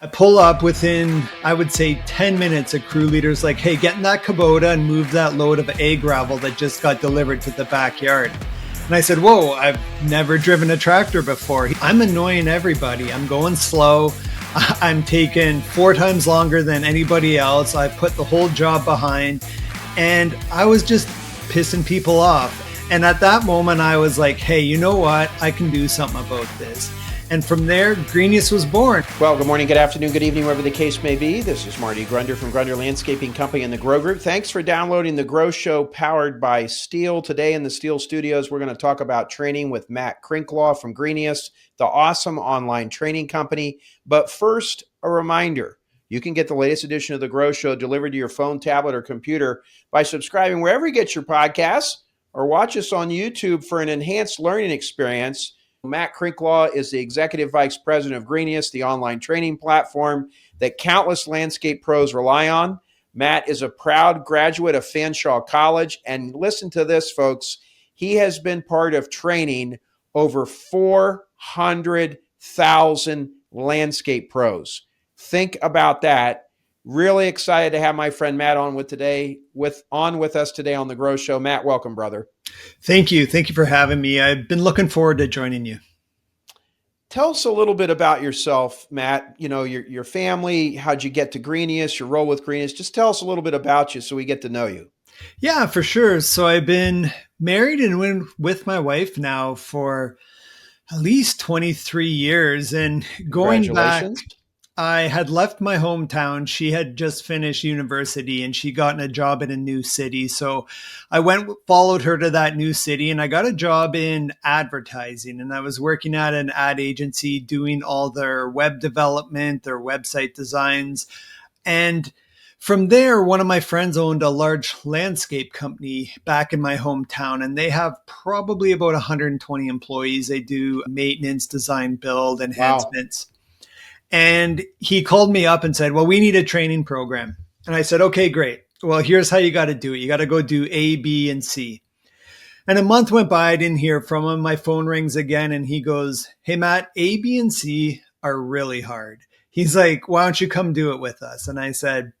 I pull up within, I would say, 10 minutes. A crew leader's like, hey, get in that Kubota and move that load of A gravel that just got delivered to the backyard. And I said, whoa, I've never driven a tractor before. I'm annoying everybody. I'm going slow. I'm taking 4 times longer than anybody else. I put the whole job behind and I was just pissing people off. And at that moment, I was like, hey, you know what? I can do something about this. And from there, Greenius was born. Well, good morning, good afternoon, good evening, wherever the case may be. This is Marty Grunder from Grunder Landscaping Company and the Grow Group. Thanks for downloading the Grow Show powered by Steel. Today in the Steel Studios, we're going to talk about training with Matt Crinklaw from Greenius, the awesome online training company. But first, a reminder. You can get the latest edition of the Grow Show delivered to your phone, tablet, or computer by subscribing wherever you get your podcasts or watch us on YouTube for an enhanced learning experience. Matt Crinklaw is the Executive Vice President of Greenius, the online training platform that countless landscape pros rely on. Matt is a proud graduate of Fanshawe College. And listen to this, folks. He has been part of training over 400,000 landscape pros. Think about that. Really excited to have my friend Matt on with us today on the Grow Show. Matt, welcome, brother. Thank you. Thank you for having me. I've been looking forward to joining you. Tell us a little bit about yourself, Matt. You know, your family, how'd you get to Greenius, your role with Greenius? Just tell us a little bit about you so we get to know you. Yeah, for sure. So I've been married and with my wife now for at least 23 years. And going back, I had left my hometown. She had just finished university and she gotten a job in a new city. So I followed her to that new city and I got a job in advertising. And I was working at an ad agency doing all their web development, their website designs. And from there, one of my friends owned a large landscape company back in my hometown, and they have probably about 120 employees. They do maintenance, design, build, enhancements. Wow. And he called me up and said, well, we need a training program. And I said, okay, great. Well, here's how you got to do it. You got to go do A, B, and C. And a month went by. I didn't hear from him. My phone rings again. And he goes, hey, Matt, A, B, and C are really hard. He's like, why don't you come do it with us? And I said,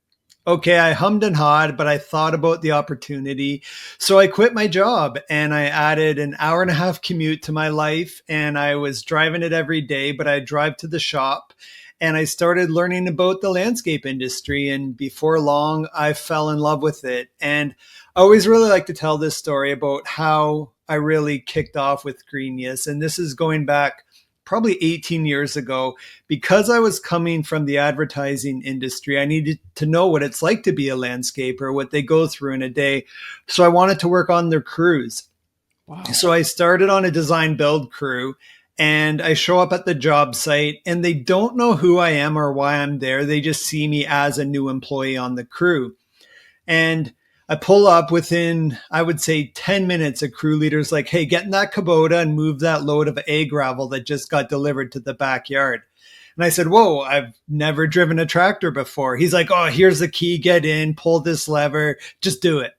okay, I hummed and hawed, but I thought about the opportunity. So I quit my job and I added an hour-and-a-half commute to my life. And I was driving it every day, but I drive to the shop. And I started learning about the landscape industry. And before long, I fell in love with it. And I always really like to tell this story about how I really kicked off with Greenius. And this is going back probably 18 years ago. Because I was coming from the advertising industry, I needed to know what it's like to be a landscaper, what they go through in a day. So I wanted to work on their crews. Wow. So I started on a design build crew. And I show up at the job site and they don't know who I am or why I'm there. They just see me as a new employee on the crew. And I pull up within, I would say, 10 minutes. A crew leader's like, hey, get in that Kubota and move that load of A gravel that just got delivered to the backyard. And I said, whoa, I've never driven a tractor before. He's like, oh, here's the key. Get in, pull this lever, just do it.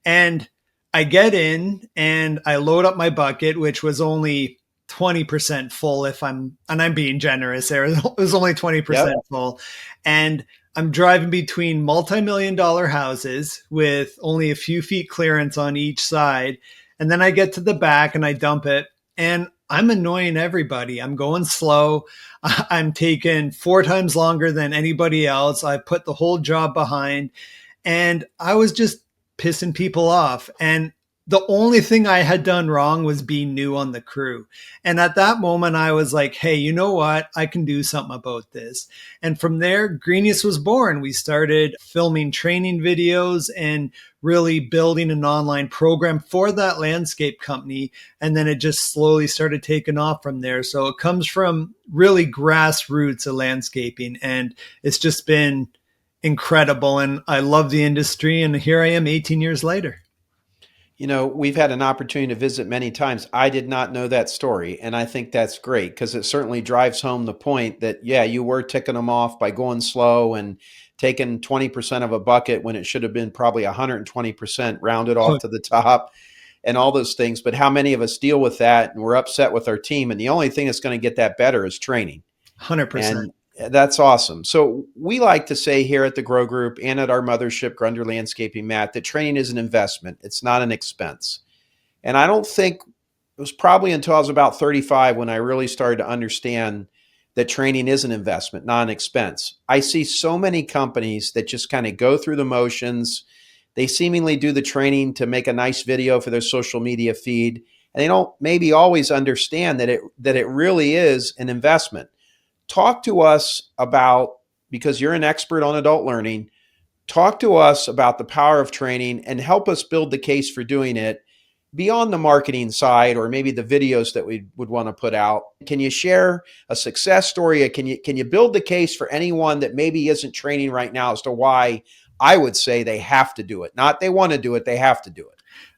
And I get in and I load up my bucket, which was only 20% full and I'm being generous there. It was only 20% full. And I'm driving between multi-million-dollar houses with only a few feet clearance on each side. And then I get to the back and I dump it and I'm annoying everybody. I'm going slow. I'm taking 4 times longer than anybody else. I put the whole job behind and I was just pissing people off. And the only thing I had done wrong was being new on the crew. And at that moment, I was like, hey, you know what? I can do something about this. And from there, Greenius was born. We started filming training videos and really building an online program for that landscape company. And then it just slowly started taking off from there. So it comes from really grassroots of landscaping. And it's just been incredible. And I love the industry. And here I am 18 years later. You know, we've had an opportunity to visit many times. I did not know that story. And I think that's great because it certainly drives home the point that, yeah, you were ticking them off by going slow and taking 20% of a bucket when it should have been probably 120% rounded off to the top and all those things. But how many of us deal with that and we're upset with our team? And the only thing that's going to get that better is training. 100%. That's awesome. So we like to say here at the Grow Group and at our mothership, Grunder Landscaping, Matt, that training is an investment. It's not an expense. And I don't think it was probably until I was about 35 when I really started to understand that training is an investment, not an expense. I see so many companies that just kind of go through the motions. They seemingly do the training to make a nice video for their social media feed, and they don't maybe always understand that it really is an investment. Talk to us about, because you're an expert on adult learning, talk to us about the power of training and help us build the case for doing it beyond the marketing side or maybe the videos that we would want to put out. Can you share a success story? Can you build the case for anyone that maybe isn't training right now as to why I would say they have to do it? Not they want to do it, they have to do it.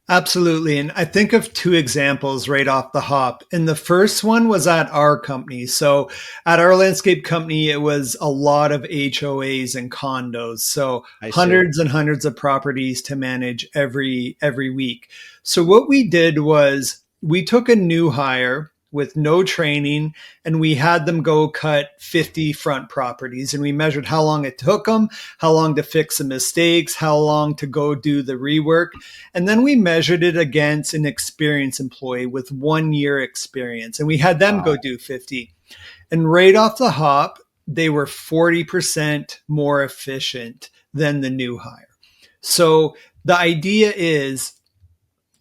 Absolutely. And I think of two examples right off the hop. And the first one was at our company. So at our landscape company, it was a lot of HOAs and condos. So I see. hundreds and hundreds of properties to manage every week. So what we did was we took a new hire with no training and we had them go cut 50 front properties, and we measured how long it took them, how long to fix the mistakes, how long to go do the rework. And then we measured it against an experienced employee with 1 year experience. And we had them go Wow. do 50. And right off the hop, they were 40% more efficient than the new hire. So the idea is,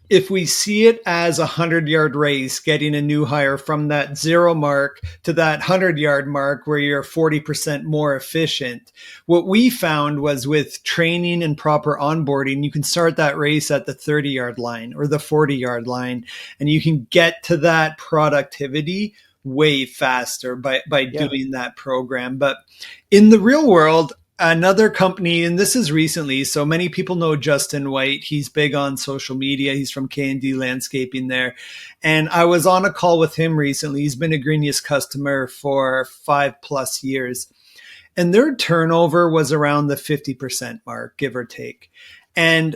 if we see it as 100-yard race, getting a new hire from that zero mark to that 100-yard mark where you're 40% more efficient, what we found was with training and proper onboarding, you can start that race at the 30-yard line or the 40-yard line, and you can get to that productivity way faster by Yeah. doing that program. But in the real world, another company, and this is recently, so many people know Justin White. He's big on social media. He's from K&D Landscaping there. And I was on a call with him recently. He's been a Greenius customer for 5+ years. And their turnover was around the 50% mark, give or take. And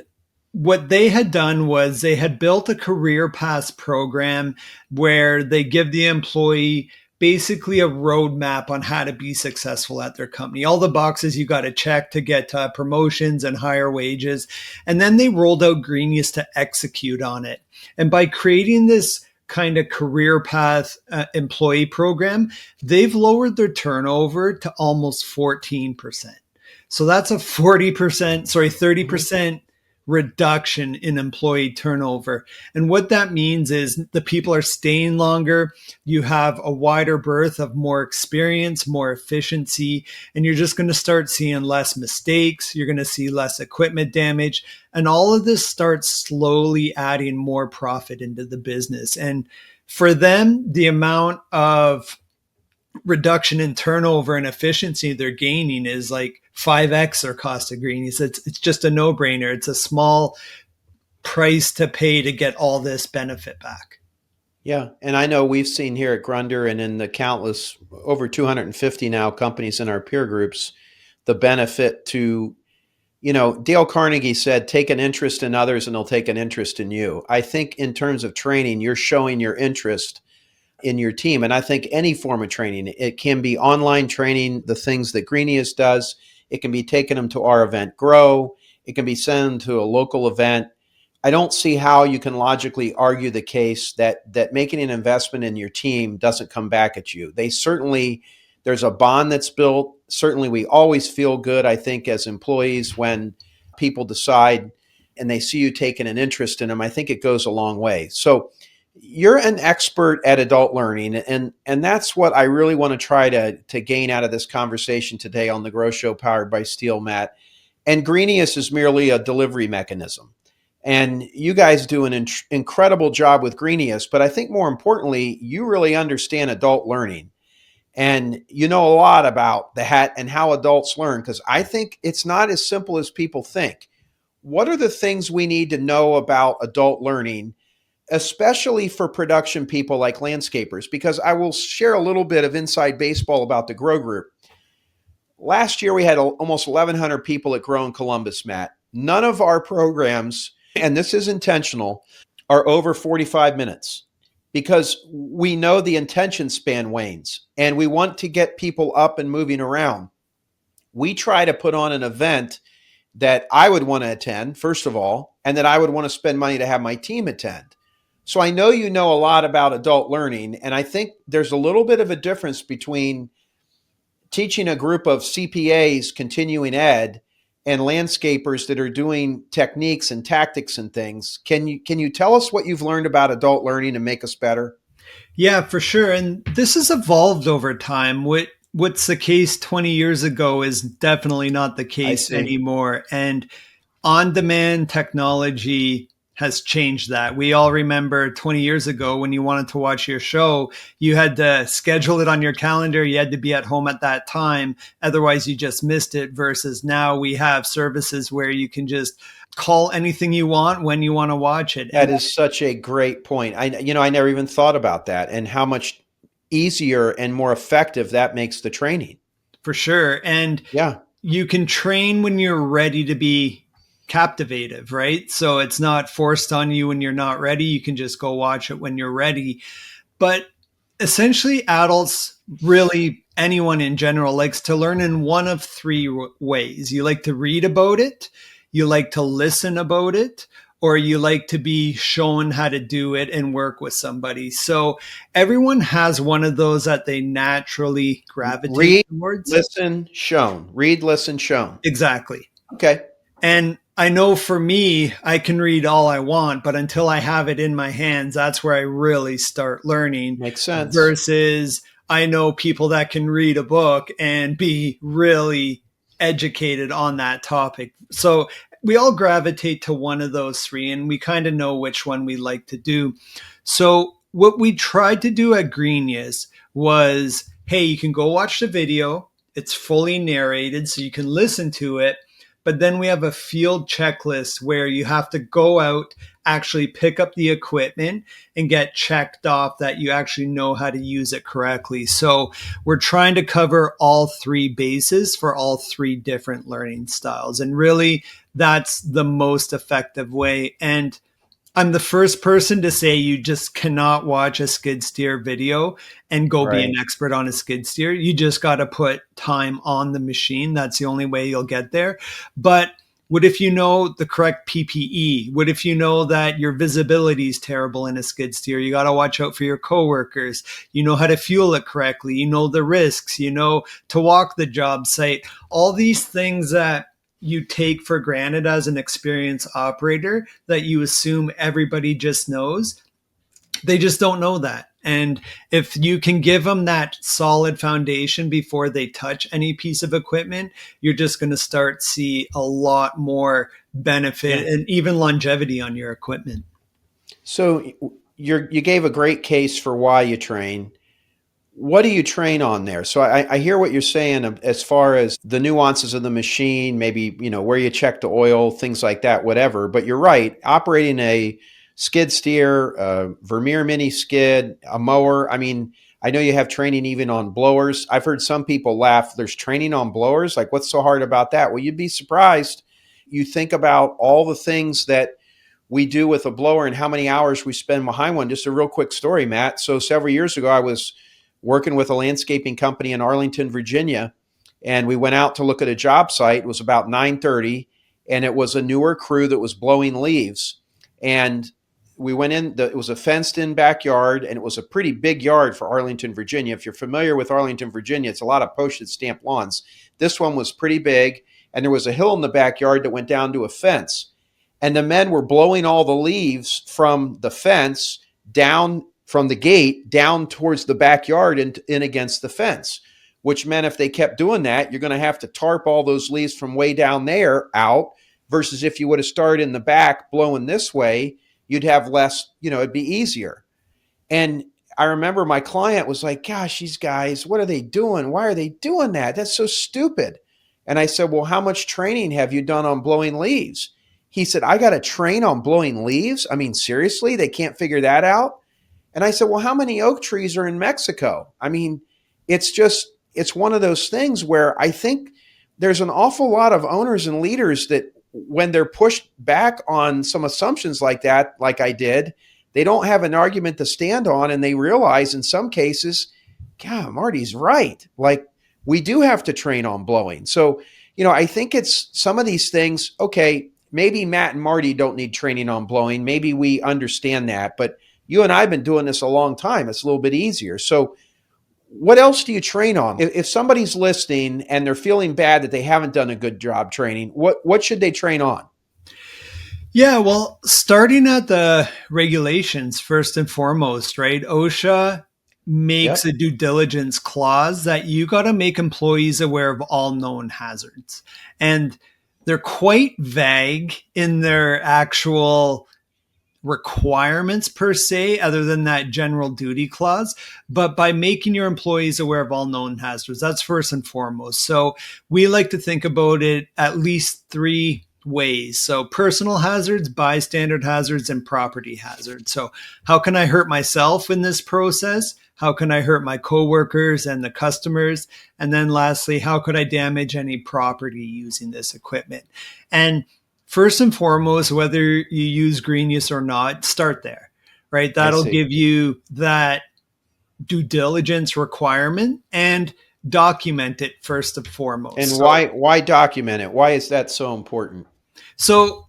what they had done was they had built a career path program where they give the employee basically a roadmap on how to be successful at their company. All the boxes you got to check to get promotions and higher wages. And then they rolled out Greenius to execute on it. And by creating this kind of career path employee program, they've lowered their turnover to almost 14%. So that's a 30% reduction in employee turnover. And what that means is the people are staying longer. You have a wider berth of more experience, more efficiency, and you're just going to start seeing less mistakes. You're going to see less equipment damage. And all of this starts slowly adding more profit into the business. And for them, the amount of reduction in turnover and efficiency they're gaining is like 5x their cost of greenies. It's just a no-brainer. It's a small price to pay to get all this benefit back. Yeah. And I know we've seen here at Grunder and in the countless over 250 now companies in our peer groups, the benefit to, Dale Carnegie said, take an interest in others and they'll take an interest in you. I think in terms of training, you're showing your interest in your team. And I think any form of training, it can be online training, the things that Greenius does. It can be taking them to our event, Grow. It can be sending them to a local event. I don't see how you can logically argue the case that making an investment in your team doesn't come back at you. They certainly, there's a bond that's built. Certainly, we always feel good, I think, as employees when people decide and they see you taking an interest in them. I think it goes a long way. So you're an expert at adult learning, and that's what I really want to try to gain out of this conversation today on the Grow Show powered by Steel, Matt. And Greenius is merely a delivery mechanism. And you guys do an incredible job with Greenius, but I think more importantly, you really understand adult learning. And you know a lot about that and how adults learn, because I think it's not as simple as people think. What are the things we need to know about adult learning, especially for production people like landscapers? Because I will share a little bit of inside baseball about the Grow Group. Last year, we had almost 1,100 people at Grow in Columbus, Matt. None of our programs, and this is intentional, are over 45 minutes. because we know the attention span wanes and we want to get people up and moving around. We try to put on an event that I would want to attend, first of all, and that I would want to spend money to have my team attend. So I know you know a lot about adult learning, and I think there's a little bit of a difference between teaching a group of CPAs continuing ed and landscapers that are doing techniques and tactics and things. Can you tell us what you've learned about adult learning and make us better? Yeah, for sure. And this has evolved over time. What's the case 20 years ago is definitely not the I case see. anymore. And on-demand technology has changed that. We all remember 20 years ago when you wanted to watch your show, you had to schedule it on your calendar. You had to be at home at that time. Otherwise, you just missed it. Versus now we have services where you can just call anything you want when you want to watch it. That And is such a great point. I never even thought about that and how much easier and more effective that makes the training. for sure. And Yeah, you can train when you're ready to be captivative, right? So it's not forced on you when you're not ready. You can just go watch it when you're ready. But essentially, adults, really anyone in general, likes to learn in one of three ways. You like to read about it, you like to listen about it, or you like to be shown how to do it and work with somebody. So everyone has one of those that they naturally gravitate read, towards. listen, shown. Read, listen, shown. Exactly. Okay, And I know for me, I can read all I want, but until I have it in my hands, that's where I really start learning. makes sense. Versus, I know people that can read a book and be really educated on that topic. So we all gravitate to one of those three, and we kind of know which one we like to do. So, what we tried to do at Greenius was, hey, you can go watch the video. It's fully narrated, so you can listen to it, but then we have a field checklist where you have to go out, actually pick up the equipment and get checked off that you actually know how to use it correctly. So we're trying to cover all three bases for all three different learning styles. And really, that's the most effective way. And I'm the first person to say you just cannot watch a skid steer video and go be an Right. expert on a skid steer. You just got to put time on the machine. That's the only way you'll get there. But what if you know the correct PPE? What if you know that your visibility is terrible in a skid steer? You got to watch out for your coworkers. You know how to fuel it correctly. You know the risks. You know to walk the job site. All these things that you take for granted as an experienced operator that you assume everybody just knows. They just don't know that. And if you can give them that solid foundation before they touch any piece of equipment, you're just going to start see a lot more benefit Yeah. and even longevity on your equipment. So you gave a great case for why you train. What do you train on there? So I hear what you're saying as far as the nuances of the machine, maybe, where you check the oil, things like that, whatever. But you're right. Operating a skid steer, a Vermeer mini skid, a mower. I mean, I know you have training even on blowers. I've heard some people laugh. There's training on blowers. Like, what's so hard about that? Well, you'd be surprised. You think about all the things that we do with a blower and how many hours we spend behind one. Just a real quick story, Matt. So several years ago, I was working with a landscaping company in Arlington, Virginia, and we went out to look at a job site. It was about 9:30, and it was a newer crew that was blowing leaves. And we went in. It was a fenced-in backyard, and it was a pretty big yard for Arlington, Virginia. If you're familiar with Arlington, Virginia, it's a lot of postage stamp lawns. This one was pretty big, and there was a hill in the backyard that went down to a fence. And the men were blowing all the leaves from the fence down from the gate down towards the backyard and in against the fence, which meant if they kept doing that, you're going to have to tarp all those leaves from way down there out versus if you would have started in the back blowing this way, you'd have less, it'd be easier. And I remember my client was like, gosh, these guys, what are they doing? Why are they doing that? That's so stupid. And I said, well, how much training have you done on blowing leaves? He said, I got to train on blowing leaves? I mean, seriously, they can't figure that out? And I said, well, how many oak trees are in Mexico? I mean, it's one of those things where I think there's an awful lot of owners and leaders that when they're pushed back on some assumptions like that, like I did, they don't have an argument to stand on, and they realize in some cases, God, Marty's right. Like, we do have to train on blowing. So, I think it's some of these things. Okay, maybe Matt and Marty don't need training on blowing. Maybe we understand that, but you and I have been doing this a long time. It's a little bit easier. So what else do you train on? If somebody's listening and they're feeling bad that they haven't done a good job training, what should they train on? Yeah, well, starting at the regulations first and foremost, right? OSHA makes Yep. a due diligence clause that you got to make employees aware of all known hazards. And they're quite vague in their actual requirements per se, other than that general duty clause. But by making your employees aware of all known hazards, that's first and foremost. So we like to think about it at least three ways. So personal hazards, bystander hazards, and property hazards. So how can I hurt myself in this process? How can I hurt my coworkers and the customers? And then lastly, how could I damage any property using this equipment? And first and foremost, whether you use Greenius or not, start there, right? That'll give you that due diligence requirement and document it first and foremost. And why document it? Why is that so important? So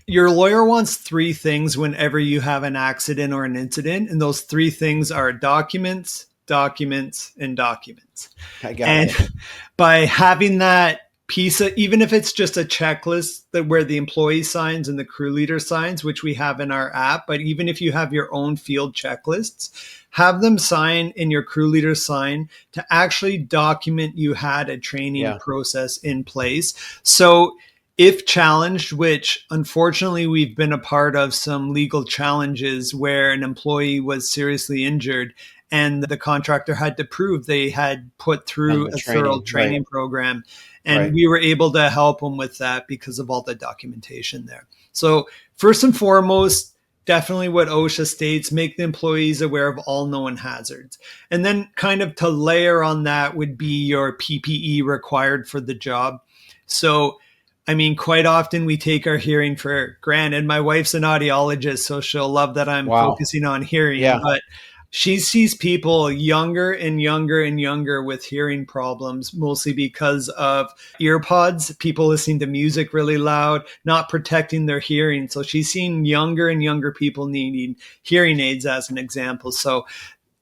your lawyer wants three things whenever you have an accident or an incident, and those three things are documents, documents, and documents. I got it. By having that piece of, even if it's just a checklist that where the employee signs and the crew leader signs, which we have in our app, but even if you have your own field checklists, have them sign and your crew leader sign to actually document you had a training process in place. So if challenged, which unfortunately we've been a part of some legal challenges where an employee was seriously injured and the contractor had to prove they had put through a thorough training program. And we were able to help them with that because of all the documentation there. So first and foremost, definitely what OSHA states, make the employees aware of all known hazards. And then kind of to layer on that would be your PPE required for the job. So I mean, quite often we take our hearing for granted. My wife's an audiologist, so she'll love that I'm focusing on hearing. But she sees people younger and younger and younger with hearing problems, mostly because of ear pods, people listening to music really loud, not protecting their hearing. So she's seeing younger and younger people needing hearing aids as an example. So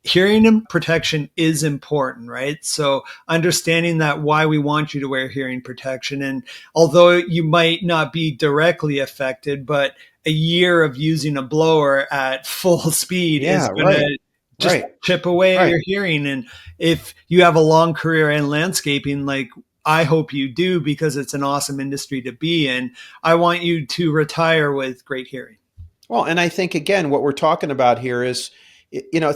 hearing and protection is important, right? So understanding that why we want you to wear hearing protection. And although you might not be directly affected, but a year of using a blower at full speed is going to just chip away at your hearing. And if you have a long career in landscaping, like I hope you do, because it's an awesome industry to be in, I want you to retire with great hearing. Well, and I think, again, what we're talking about here is,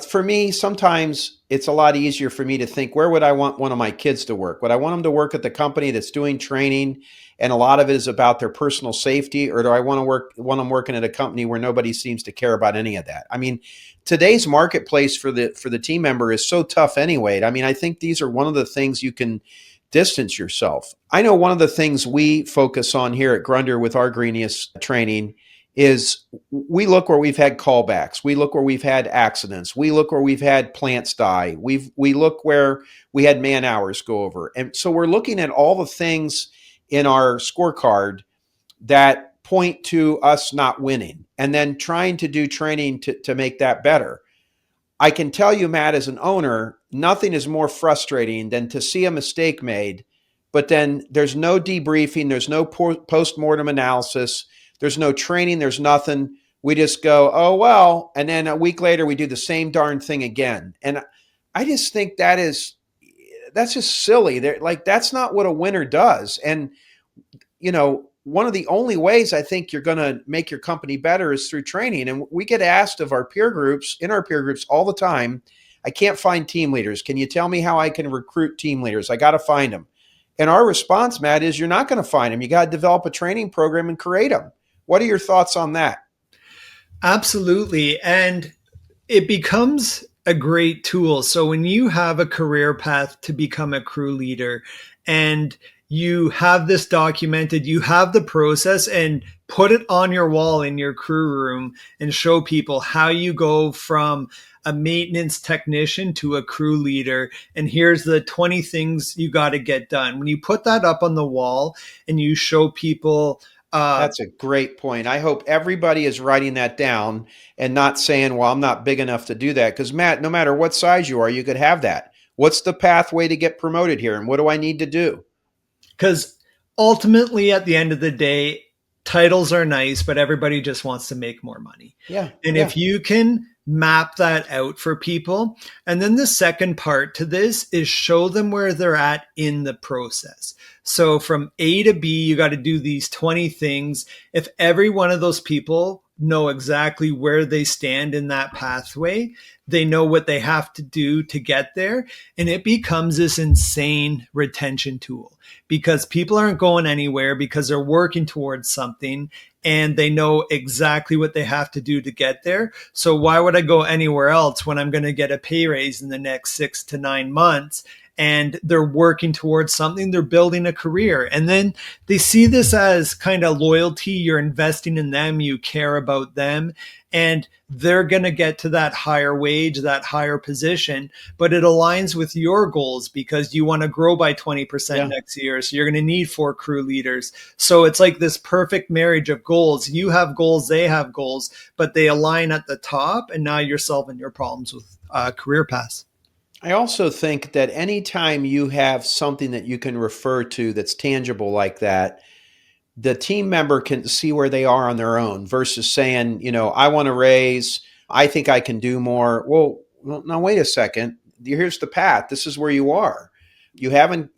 for me, sometimes it's a lot easier for me to think, where would I want one of my kids to work? Would I want them to work at the company that's doing training and a lot of it is about their personal safety? Or do I want them working at a company where nobody seems to care about any of that? I mean, today's marketplace for the team member is so tough anyway. I mean, I think these are one of the things you can distance yourself. I know one of the things we focus on here at Grunder with our Greenius training is we look where we've had callbacks. We look where we've had accidents. We look where we've had plants die. We look where we had man hours go over. And so we're looking at all the things in our scorecard that point to us not winning and then trying to do training to make that better. I can tell you, Matt, as an owner, nothing is more frustrating than to see a mistake made, but then there's no debriefing, there's no post-mortem analysis, there's no training, there's nothing. We just go, oh, well, and then a week later we do the same darn thing again. And I just think that's just silly. That's not what a winner does. And, one of the only ways I think you're going to make your company better is through training. And we get asked in our peer groups all the time, I can't find team leaders. Can you tell me how I can recruit team leaders? I got to find them. And our response, Matt, is you're not going to find them. You got to develop a training program and create them. What are your thoughts on that? Absolutely. And it becomes a great tool. So when you have a career path to become a crew leader and you have this documented, you have the process, and put it on your wall in your crew room and show people how you go from a maintenance technician to a crew leader. And here's the 20 things you got to get done. When you put that up on the wall and you show people, That's a great point. I hope everybody is writing that down and not saying, well, I'm not big enough to do that. Because, Matt, no matter what size you are, you could have that. What's the pathway to get promoted here? And what do I need to do? because ultimately at the end of the day, titles are nice, but everybody just wants to make more money. Yeah. And Yeah. if you can map that out for people, and then the second part to this is show them where they're at in the process. So from A to B, you got to do these 20 things. If every one of those people know exactly where they stand in that pathway, they know what they have to do to get there. And it becomes this insane retention tool because people aren't going anywhere because they're working towards something and they know exactly what they have to do to get there. So why would I go anywhere else when I'm going to get a pay raise in the next 6 to 9 months? And they're working towards something, they're building a career. And then they see this as kind of loyalty. You're investing in them, you care about them, and they're going to get to that higher wage, that higher position, but it aligns with your goals because you want to grow by 20% Yeah. next year. So you're going to need 4 crew leaders. So it's like this perfect marriage of goals. You have goals, they have goals, but they align at the top. And now you're solving your problems with career paths. I also think that anytime you have something that you can refer to that's tangible like that, the team member can see where they are on their own versus saying, I want to raise, I think I can do more. Well, now wait a second. Here's the path. This is where you are. You haven't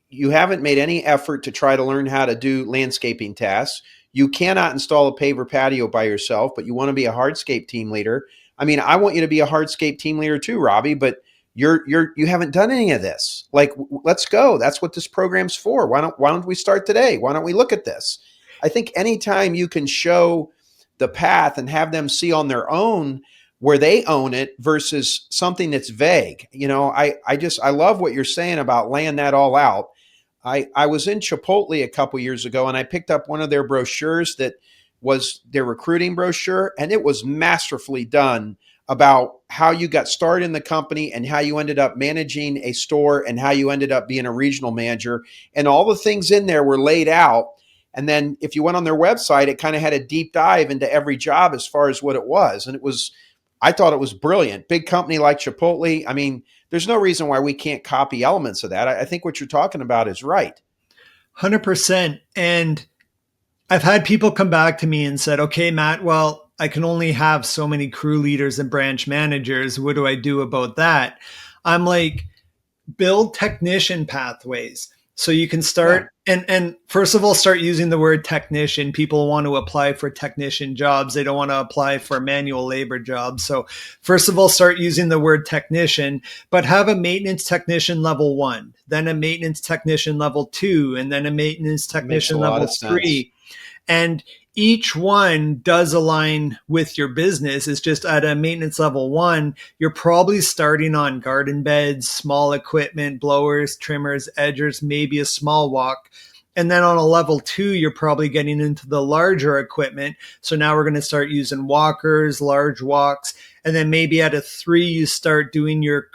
made any effort to try to learn how to do landscaping tasks. You cannot install a paver patio by yourself, but you want to be a hardscape team leader. I mean, I want you to be a hardscape team leader too, Robbie, but you haven't done any of this. Like, let's go. That's what this program's for. Why don't we start today? Why don't we look at this? I think anytime you can show the path and have them see on their own where they own it versus something that's vague. I love what you're saying about laying that all out. I was in Chipotle a couple years ago and I picked up one of their brochures that was their recruiting brochure, and it was masterfully done about how you got started in the company and how you ended up managing a store and how you ended up being a regional manager. And all the things in there were laid out. And then if you went on their website, it kind of had a deep dive into every job as far as what it was. And I thought it was brilliant. Big company like Chipotle. I mean, there's no reason why we can't copy elements of that. I think what you're talking about is right. 100%. And I've had people come back to me and said, okay, Matt, well, I can only have so many crew leaders and branch managers. What do I do about that? I'm like, build technician pathways. So you can start and first of all, start using the word technician. People want to apply for technician jobs. They don't want to apply for manual labor jobs. So first of all, start using the word technician, but have a maintenance technician level 1, then a maintenance technician level 2, and then a maintenance technician level 3. And each one does align with your business. It's just at a maintenance level 1, you're probably starting on garden beds, small equipment, blowers, trimmers, edgers, maybe a small walk. And then on a level 2, you're probably getting into the larger equipment. So now we're going to start using walkers, large walks. And then maybe at a 3, you start doing your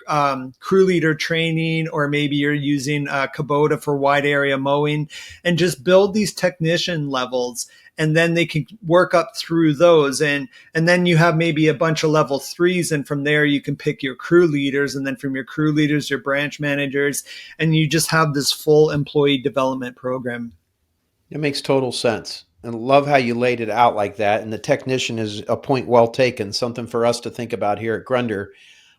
crew leader training, or maybe you're using Kubota for wide area mowing, and just build these technician levels. And then they can work up through those. And then you have maybe a bunch of level 3s. And from there, you can pick your crew leaders. And then from your crew leaders, your branch managers. And you just have this full employee development program. It makes total sense. And love how you laid it out like that. And the technician is a point well taken, something for us to think about here at Grunder.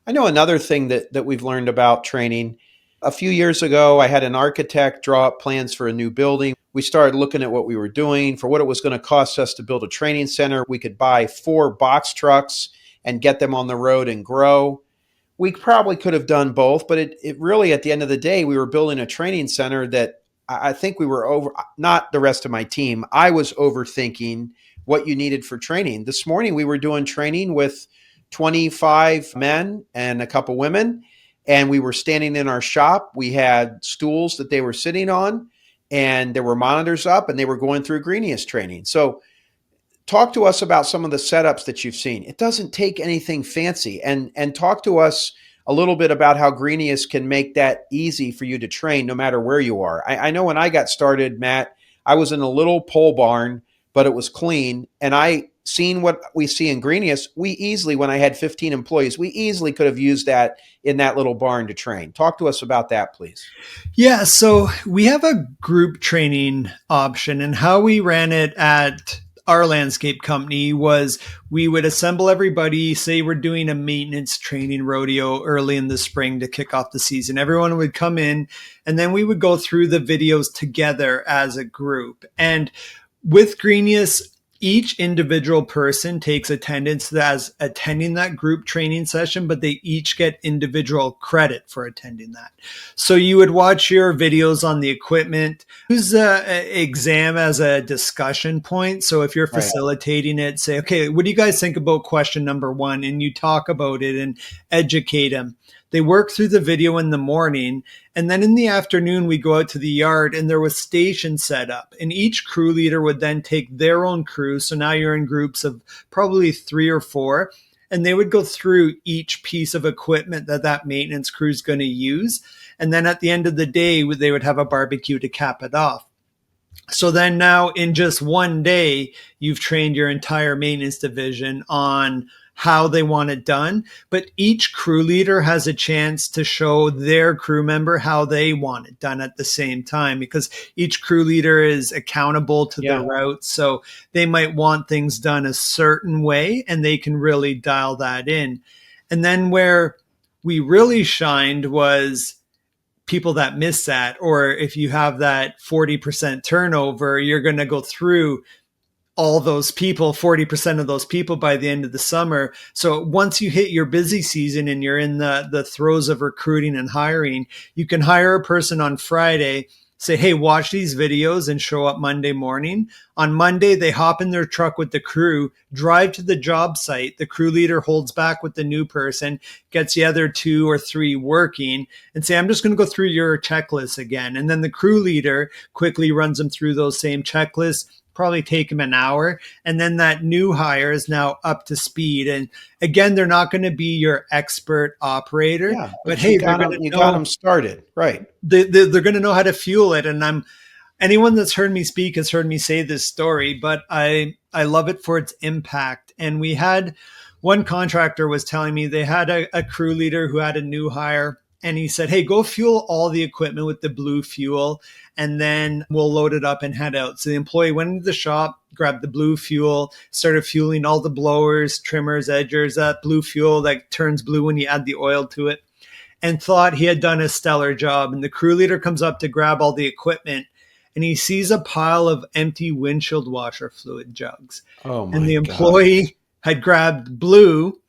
I know another thing that we've learned about training. A few years ago, I had an architect draw up plans for a new building. We started looking at what we were doing, for what it was going to cost us to build a training center. We could buy 4 box trucks and get them on the road and grow. We probably could have done both, but it really, at the end of the day, we were building a training center that I think we were over, not the rest of my team. I was overthinking what you needed for training. This morning, we were doing training with 25 men and a couple women, and we were standing in our shop. We had stools that they were sitting on, and there were monitors up and they were going through Greenius training. So talk to us about some of the setups that you've seen. It doesn't take anything fancy, and talk to us a little bit about how Greenius can make that easy for you to train no matter where you are. I know when I got started, Matt, I was in a little pole barn, but it was clean, and I seen what we see in Greenius. We easily, when I had 15 employees, we easily could have used that in that little barn to train. Talk to us about that, please. Yeah, so we have a group training option, and how we ran it at our landscape company was we would assemble everybody. Say we're doing a maintenance training rodeo early in the spring to kick off the season. Everyone would come in, and then we would go through the videos together as a group. And with Greenius, each individual person takes attendance as attending that group training session, but they each get individual credit for attending that. So you would watch your videos on the equipment, use the exam as a discussion point. So if you're facilitating it, say, okay, what do you guys think about question number 1? And you talk about it and educate them. They work through the video in the morning, and then in the afternoon, we go out to the yard, and there was stations set up, and each crew leader would then take their own crew. So now you're in groups of probably 3 or 4, and they would go through each piece of equipment that maintenance crew is going to use. And then at the end of the day, they would have a barbecue to cap it off. So then now in just one day, you've trained your entire maintenance division on how they want it done. But each crew leader has a chance to show their crew member how they want it done at the same time, because each crew leader is accountable to the route. So they might want things done a certain way, and they can really dial that in. And then where we really shined was people that miss that, or if you have that 40% turnover, you're going to go through all those people, 40% of those people by the end of the summer. So once you hit your busy season and you're in the throes of recruiting and hiring, you can hire a person on Friday, say, hey, watch these videos and show up Monday morning. On Monday, they hop in their truck with the crew, drive to the job site. The crew leader holds back with the new person, gets the other 2 or 3 working, and say, I'm just going to go through your checklist again. And then the crew leader quickly runs them through those same checklists, probably take them an hour. And then that new hire is now up to speed. And again, they're not going to be your expert operator, but hey, you got them started, right? They're going to know how to fuel it. And anyone that's heard me speak has heard me say this story, but I love it for its impact. And we had one contractor was telling me they had a crew leader who had a new hire. And he said, hey, go fuel all the equipment with the blue fuel, and then we'll load it up and head out. So the employee went into the shop, grabbed the blue fuel, started fueling all the blowers, trimmers, edgers, that blue fuel that turns blue when you add the oil to it, and thought he had done a stellar job. And the crew leader comes up to grab all the equipment, and he sees a pile of empty windshield washer fluid jugs. Oh my And the employee had grabbed blue,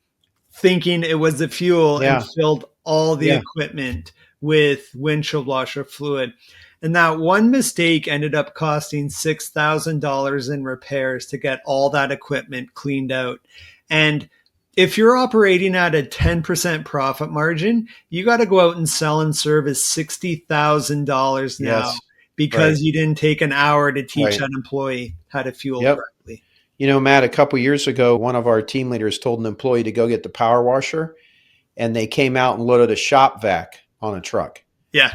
thinking it was the fuel, and filled all the equipment with windshield washer fluid. And that one mistake ended up costing $6,000 in repairs to get all that equipment cleaned out. And if you're operating at a 10% profit margin, you got to go out and sell and service $60,000 now, because you didn't take an hour to teach that employee how to fuel correctly. You know, Matt, a couple of years ago, one of our team leaders told an employee to go get the power washer, and they came out and loaded a shop vac on a truck. Yeah.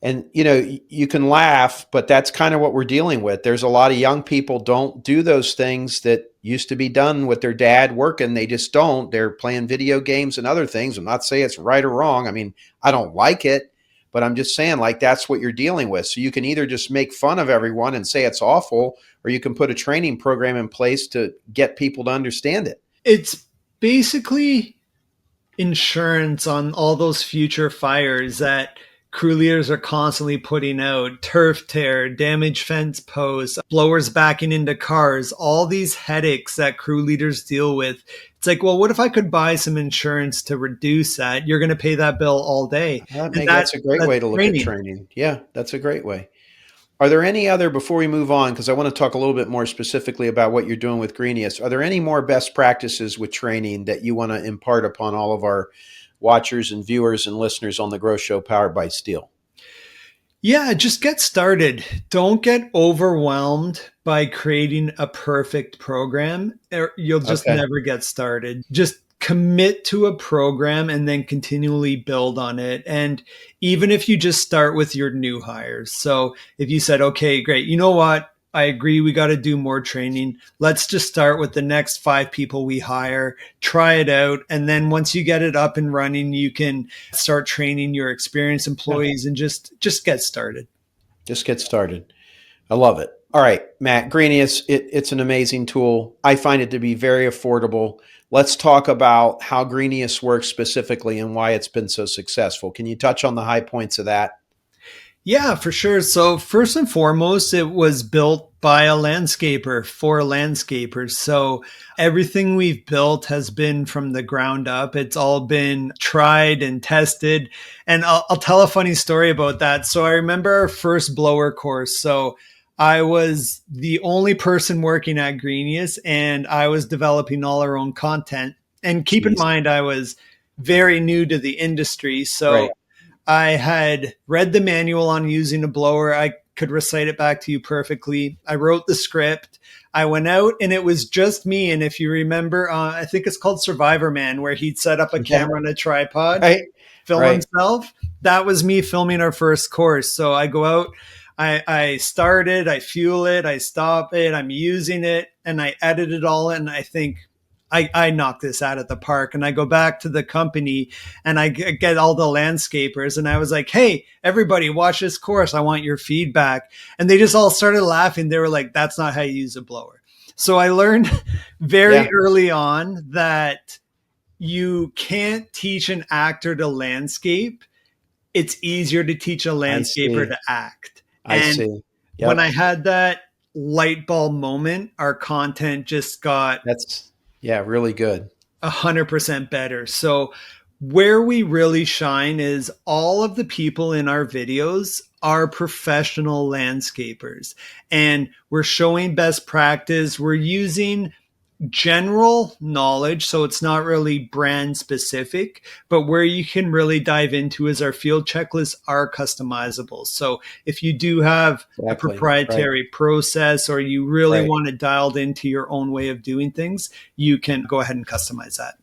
And, you know, you can laugh, but that's kind of what we're dealing with. There's a lot of young people don't do those things that used to be done with their dad working. They just don't. They're playing video games and other things. I'm not saying it's right or wrong. I mean, I don't like it, but I'm just saying, like, that's what you're dealing with. So you can either just make fun of everyone and say it's awful, or you can put a training program in place to get people to understand it. It's basically insurance on all those future fires that crew leaders are constantly putting out: turf tear, damaged fence posts, blowers backing into cars, all these headaches that crew leaders deal with. It's like, well, what if I could buy some insurance to reduce that? You're going to pay that bill all day. That's a great way to look at training. Yeah, that's a great way. Are there any other, before we move on, because I want to talk a little bit more specifically about what you're doing with Greenius, are there any more best practices with training that you want to impart upon all of our watchers and viewers and listeners on the Grow Show powered by Steel? Yeah, just get started. Don't get overwhelmed by creating a perfect program, or you'll just Okay. never get started. Just commit to a program and then continually build on it. And even if you just start with your new hires. So if you said, okay, great, you know what? I agree, we got to do more training. Let's just start with the next 5 people we hire, try it out. And then once you get it up and running, you can start training your experienced Yeah. employees and just get started. Just get started. I love it. All right, Matt, Greenius, it's an amazing tool. I find it to be very affordable. Let's talk about how Greenius works specifically and why it's been so successful. Can you touch on the high points of that? Yeah, for sure. So first and foremost, it was built by a landscaper for landscapers. So everything we've built has been from the ground up. It's all been tried and tested. And I'll tell a funny story about that. So I remember our first blower course. So I was the only person working at Greenius and I was developing all our own content. And keep in Jeez. mind, I was very new to the industry. Right. So I had read the manual on using a blower. I could recite it back to you perfectly. I wrote the script. I went out and it was just me. And if you remember, I think it's called Survivor Man, where he'd set up a Yeah. camera on a tripod, Right. film Right. himself. That was me filming our first course. So I go out, I start it, I fuel it, I stop it, I'm using it, and I edit it all in. I think I knocked this out of the park. And I go back to the company and I get all the landscapers and I was like, hey, everybody, watch this course. I want your feedback. And they just all started laughing. They were like, that's not how you use a blower. So I learned very Yeah. early on that you can't teach an actor to landscape. It's easier to teach a I landscaper see. to act. I And see. when I Yep. had that light bulb moment, our content just got That's, yeah, really good. 100% better. So where we really shine is all of the people in our videos are professional landscapers and we're showing best practice. We're using general knowledge, so it's not really brand specific, but where you can really dive into is our field checklists are customizable. So if you do have a Exactly. Right. proprietary process or you really Right. want to dial into your own way of doing things, you can go ahead and customize that.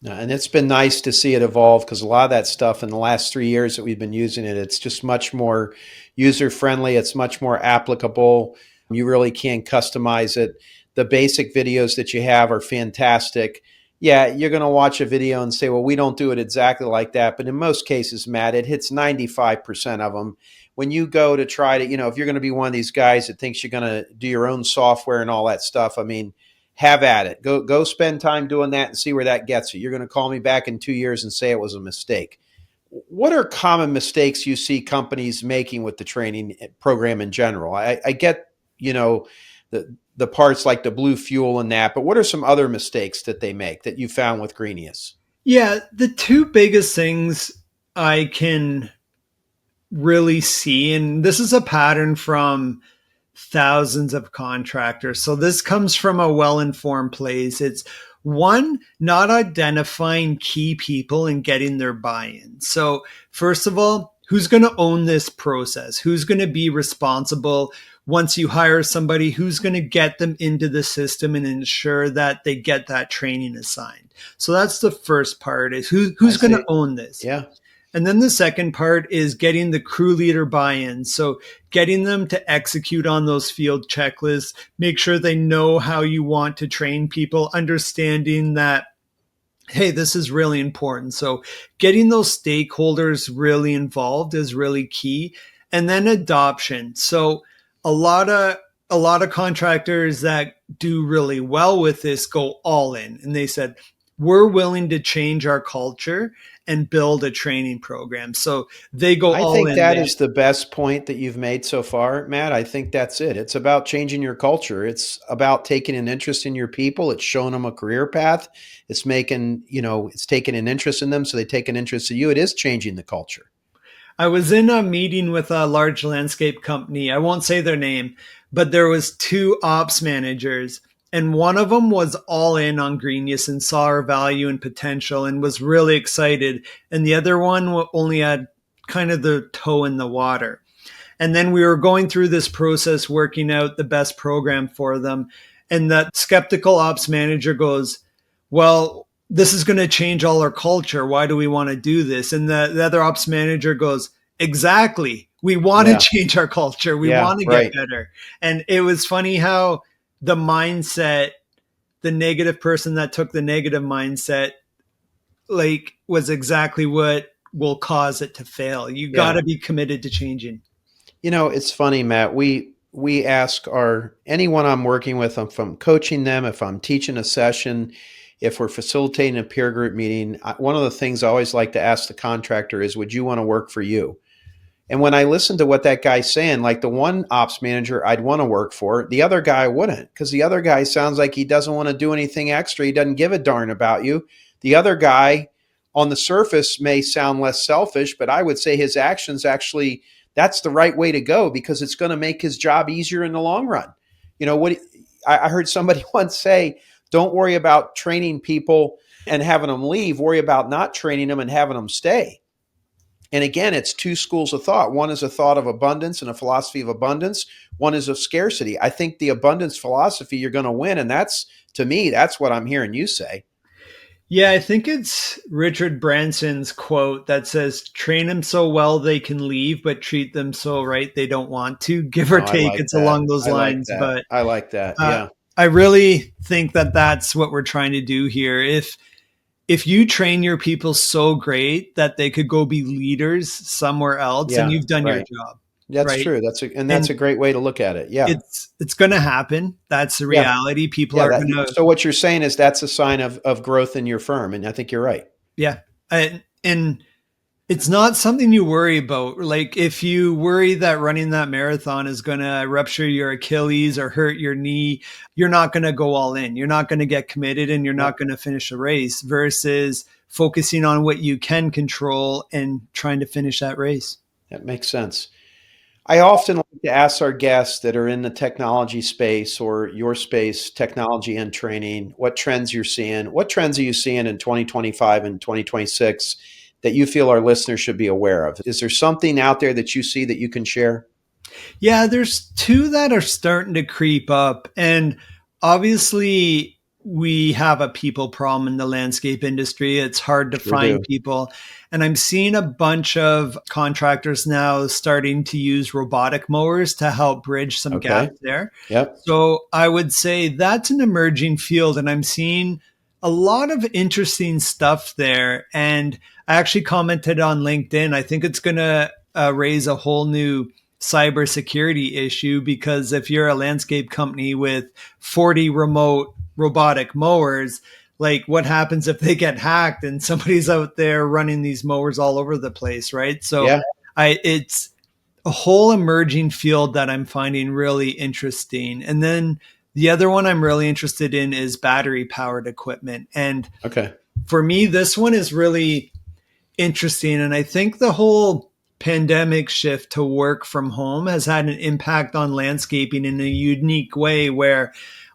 And it's been nice to see it evolve because a lot of that stuff in the last 3 years that we've been using it, it's just much more user friendly. It's much more applicable. You really can customize it. The basic videos that you have are fantastic. Yeah, you're going to watch a video and say, well, we don't do it exactly like that. But in most cases, Matt, it hits 95% of them. When you go to try to, if you're going to be one of these guys that thinks you're going to do your own software and all that stuff, I mean, have at it. Go spend time doing that and see where that gets you. You're going to call me back in 2 years and say it was a mistake. What are common mistakes you see companies making with the training program in general? I get, the parts like the blue fuel and that, but what are some other mistakes that they make that you found with Greenius? Yeah, the two biggest things I can really see, and this is a pattern from thousands of contractors. So this comes from a well-informed place. It's one, not identifying key people and getting their buy-in. So first of all, who's going to own this process? Who's going to be responsible once you hire somebody? Who's going to get them into the system and ensure that they get that training assigned? So that's the first part is I who's going to see. own this? Yeah. And then the second part is getting the crew leader buy-in. So getting them to execute on those field checklists, make sure they know how you want to train people, understanding that, hey, this is really important. So getting those stakeholders really involved is really key. And then adoption. So a lot of a lot of contractors that do really well with this go all in and they said, we're willing to change our culture and build a training program. So they go I all think in. that is the best point that you've made so far, Matt. I think that's it. It's about changing your culture. It's about taking an interest in your people. It's showing them a career path. It's making, it's taking an interest in them. So they take an interest in you. It is changing the culture. I was in a meeting with a large landscape company. I won't say their name, but there was two ops managers and one of them was all in on Greenius and saw our value and potential and was really excited. And the other one only had kind of the toe in the water. And then we were going through this process, working out the best program for them. And that skeptical ops manager goes, well, this is going to change all our culture. Why do we want to do this? And the other ops manager goes, exactly. We want to change our culture. We want to get better. And it was funny how the mindset, the negative person that took the negative mindset, like, was exactly what will cause it to fail. You got to be committed to changing. You know, it's funny, Matt. We ask anyone I'm working with, if I'm coaching them, if I'm teaching a session, if we're facilitating a peer group meeting, one of the things I always like to ask the contractor is, would you want to work for you? And when I listen to what that guy's saying, like the one ops manager I'd want to work for, the other guy wouldn't, because the other guy sounds like he doesn't want to do anything extra. He doesn't give a darn about you. The other guy on the surface may sound less selfish, but I would say his actions actually, that's the right way to go, because it's going to make his job easier in the long run. You know what? I heard somebody once say, don't worry about training people and having them leave. Worry about not training them and having them stay. And again, it's two schools of thought. One is a thought of abundance and a philosophy of abundance. One is of scarcity. I think the abundance philosophy, you're going to win. And that's, to me, that's what I'm hearing you say. Yeah, I think it's Richard Branson's quote that says, train them so well they can leave, but treat them so right they don't want to. Give or take, like it's that. along those I lines. Like but I like that. Yeah. I really think that that's what we're trying to do here. If you train your people so great that they could go be leaders somewhere else, and you've done your job. That's true. That's a great way to look at it. Yeah. It's going to happen. That's the reality. People are going to. So what you're saying is that's a sign of growth in your firm. And I think you're right. Yeah. And it's not something you worry about. Like, if you worry that running that marathon is going to rupture your Achilles or hurt your knee, you're not going to go all in. You're not going to get committed, and you're not going to finish a race, versus focusing on what you can control and trying to finish that race. That makes sense. I often like to ask our guests that are in the technology space or your space, technology and training, what trends you're seeing. What trends are you seeing in 2025 and 2026 that you feel our listeners should be aware of? Is there something out there that you see that you can share? Yeah, there's two that are starting to creep up. And obviously, we have a people problem in the landscape industry. It's hard to find people. And I'm seeing a bunch of contractors now starting to use robotic mowers to help bridge some gaps there. Yep. So I would say that's an emerging field. And I'm seeing a lot of interesting stuff there. And I actually commented on LinkedIn. I think it's going to raise a whole new cybersecurity issue, because if you're a landscape company with 40 remote robotic mowers, like, what happens if they get hacked and somebody's out there running these mowers all over the place, right? So it's a whole emerging field that I'm finding really interesting. And then the other one I'm really interested in is battery powered equipment. And for me, this one is really interesting. And I think the whole pandemic shift to work from home has had an impact on landscaping in a unique way, where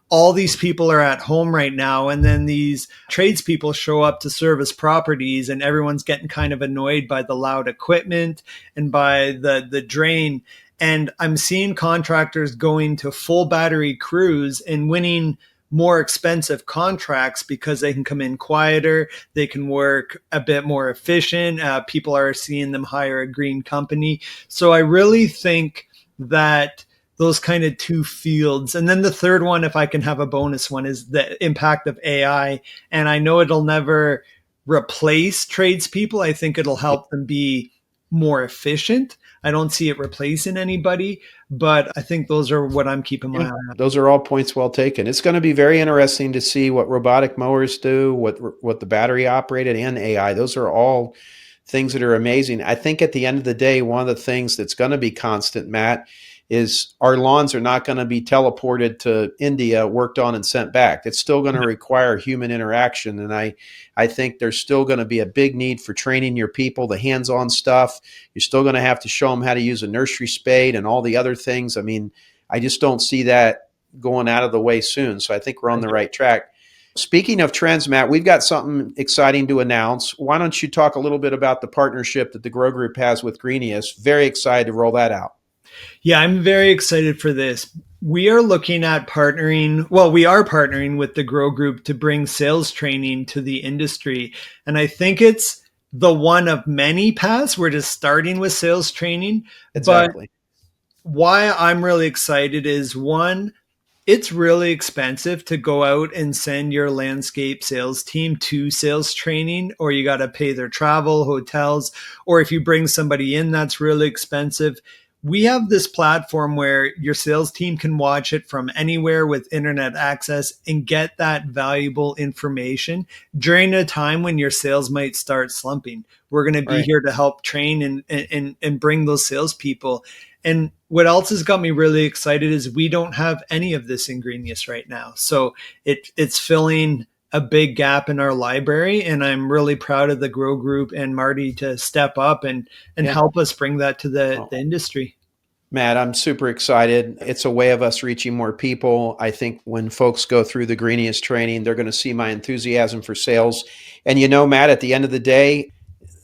all these people are at home right now, and then these tradespeople show up to service properties, and everyone's getting kind of annoyed by the loud equipment and by the drain. And I'm seeing contractors going to full battery crews and winning more expensive contracts because they can come in quieter, they can work a bit more efficient. People are seeing them hire a green company. So I really think that those kind of two fields. And then the third one, if I can have a bonus one, is the impact of AI. And I know it'll never replace tradespeople. I think it'll help them be more efficient. I don't see it replacing anybody, but I think those are what I'm keeping my eye on. Those are all points well taken. It's going to be very interesting to see what robotic mowers do, what the battery operated, and AI. Those are all things that are amazing. I think at the end of the day, one of the things that's going to be constant, Matt, is our lawns are not going to be teleported to India, worked on and sent back. It's still going to require human interaction. And I think there's still going to be a big need for training your people, the hands-on stuff. You're still going to have to show them how to use a nursery spade and all the other things. I mean, I just don't see that going out of the way soon. So I think we're on the right track. Speaking of trends, Matt, we've got something exciting to announce. Why don't you talk a little bit about the partnership that the Grow Group has with Greenius? Very excited to roll that out. Yeah, I'm very excited for this. We are looking at partnering. Well, we are partnering with the Grow Group to bring sales training to the industry. And I think it's the one of many paths. We're just starting with sales training. But Exactly. why I'm really excited is one, it's really expensive to go out and send your landscape sales team to sales training, or you got to pay their travel, hotels, or if you bring somebody in, that's really expensive. We have this platform where your sales team can watch it from anywhere with internet access and get that valuable information during a time when your sales might start slumping. We're going to be Right. here to help train and bring those salespeople. And what else has got me really excited is we don't have any of this in Greenius right now. So it's filling a big gap in our library. And I'm really proud of the Grow Group and Marty to step up and Yeah. help us bring that to Well, the industry. Matt, I'm super excited. It's a way of us reaching more people. I think when folks go through the Greenius training, they're going to see my enthusiasm for sales. And Matt, at the end of the day,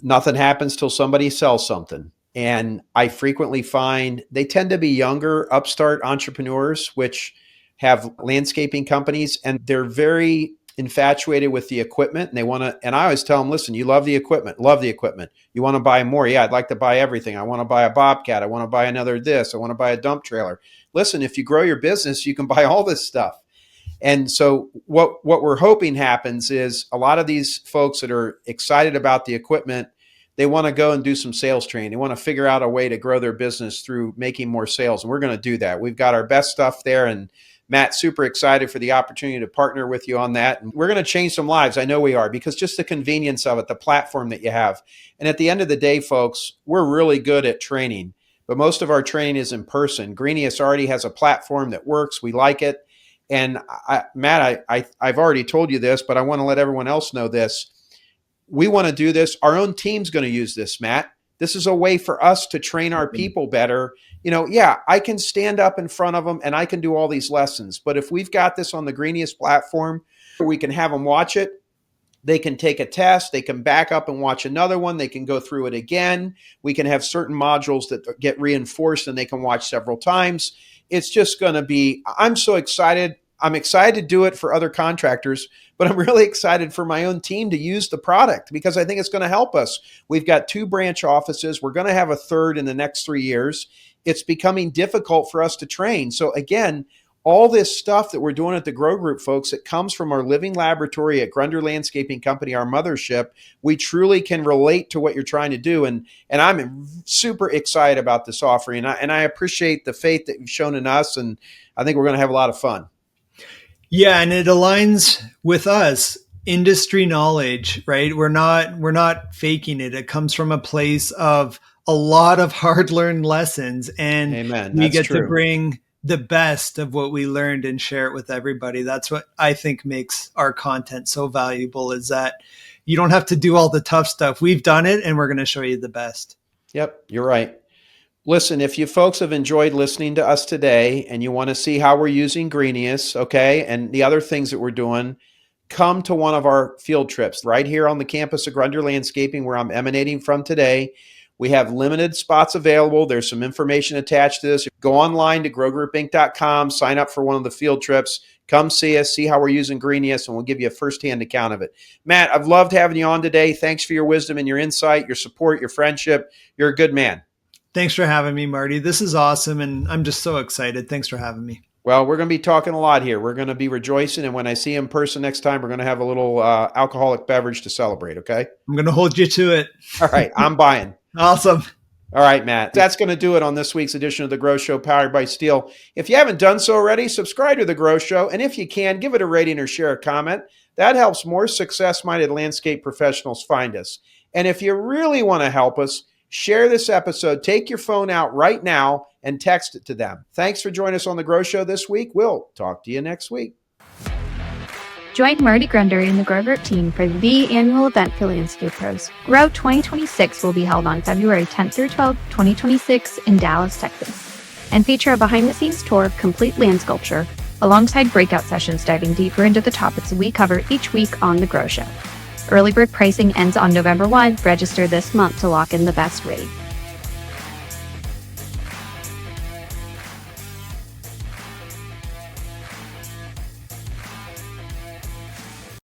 nothing happens till somebody sells something. And I frequently find they tend to be younger, upstart entrepreneurs, which have landscaping companies, and they're very infatuated with the equipment. And they want to, and I always tell them, listen, you love the equipment, love the equipment. You want to buy more? Yeah, I'd like to buy everything. I want to buy a Bobcat. I want to buy another this. I want to buy a dump trailer. Listen, if you grow your business, you can buy all this stuff. And so what we're hoping happens is a lot of these folks that are excited about the equipment, they want to go and do some sales training. They want to figure out a way to grow their business through making more sales. And we're going to do that. We've got our best stuff there. And Matt, super excited for the opportunity to partner with you on that. And we're going to change some lives. I know we are, because just the convenience of it, the platform that you have. And at the end of the day, folks, we're really good at training, but most of our training is in person. Greenius already has a platform that works. We like it. And Matt, I've already told you this, but I want to let everyone else know this. We want to do this. Our own team's going to use this, Matt. This is a way for us to train our people better. Yeah, I can stand up in front of them and I can do all these lessons. But if we've got this on the Greenius platform, we can have them watch it. They can take a test. They can back up and watch another one. They can go through it again. We can have certain modules that get reinforced and they can watch several times. It's just going to be, I'm so excited. I'm excited to do it for other contractors, but I'm really excited for my own team to use the product because I think it's going to help us. We've got 2 branch offices. We're going to have a 3rd in the next 3 years. It's becoming difficult for us to train. So again, all this stuff that we're doing at the Grow Group, folks, it comes from our living laboratory at Grunder Landscaping Company, our mothership. We truly can relate to what you're trying to do. And I'm super excited about this offering. And I appreciate the faith that you've shown in us. And I think we're going to have a lot of fun. Yeah, and it aligns with us, industry knowledge, right? We're not faking it. It comes from a place of a lot of hard-learned lessons, and Amen. we That's get true. to bring the best of what we learned and share it with everybody. That's what I think makes our content so valuable, is that you don't have to do all the tough stuff. We've done it, and we're going to show you the best. Yep, you're right. Listen, if you folks have enjoyed listening to us today and you want to see how we're using Greenius, okay, and the other things that we're doing, come to one of our field trips right here on the campus of Grunder Landscaping, where I'm emanating from today. We have limited spots available. There's some information attached to this. Go online to growgroupinc.com, sign up for one of the field trips. Come see us, see how we're using Greenius, and we'll give you a firsthand account of it. Matt, I've loved having you on today. Thanks for your wisdom and your insight, your support, your friendship. You're a good man. Thanks for having me, Marty. This is awesome, and I'm just so excited. Thanks for having me. Well, we're going to be talking a lot here. We're going to be rejoicing, and when I see you in person next time, we're going to have a little alcoholic beverage to celebrate, okay? I'm going to hold you to it. All right, I'm buying. Awesome. All right, Matt. That's going to do it on this week's edition of The Grow Show, powered by Steel. If you haven't done so already, subscribe to The Grow Show, and if you can, give it a rating or share a comment. That helps more success-minded landscape professionals find us. And if you really want to help us, share this episode. Take your phone out right now and text it to them. Thanks for joining us on The Grow Show this week. We'll talk to you next week. Join Marty Grunder and the Grow Group team for the annual event for landscape pros. Grow 2026 will be held on February 10th through 12th, 2026 in Dallas, Texas, and feature a behind-the-scenes tour of complete land sculpture alongside breakout sessions diving deeper into the topics we cover each week on The Grow Show. Early bird pricing ends on November 1. Register this month to lock in the best rate.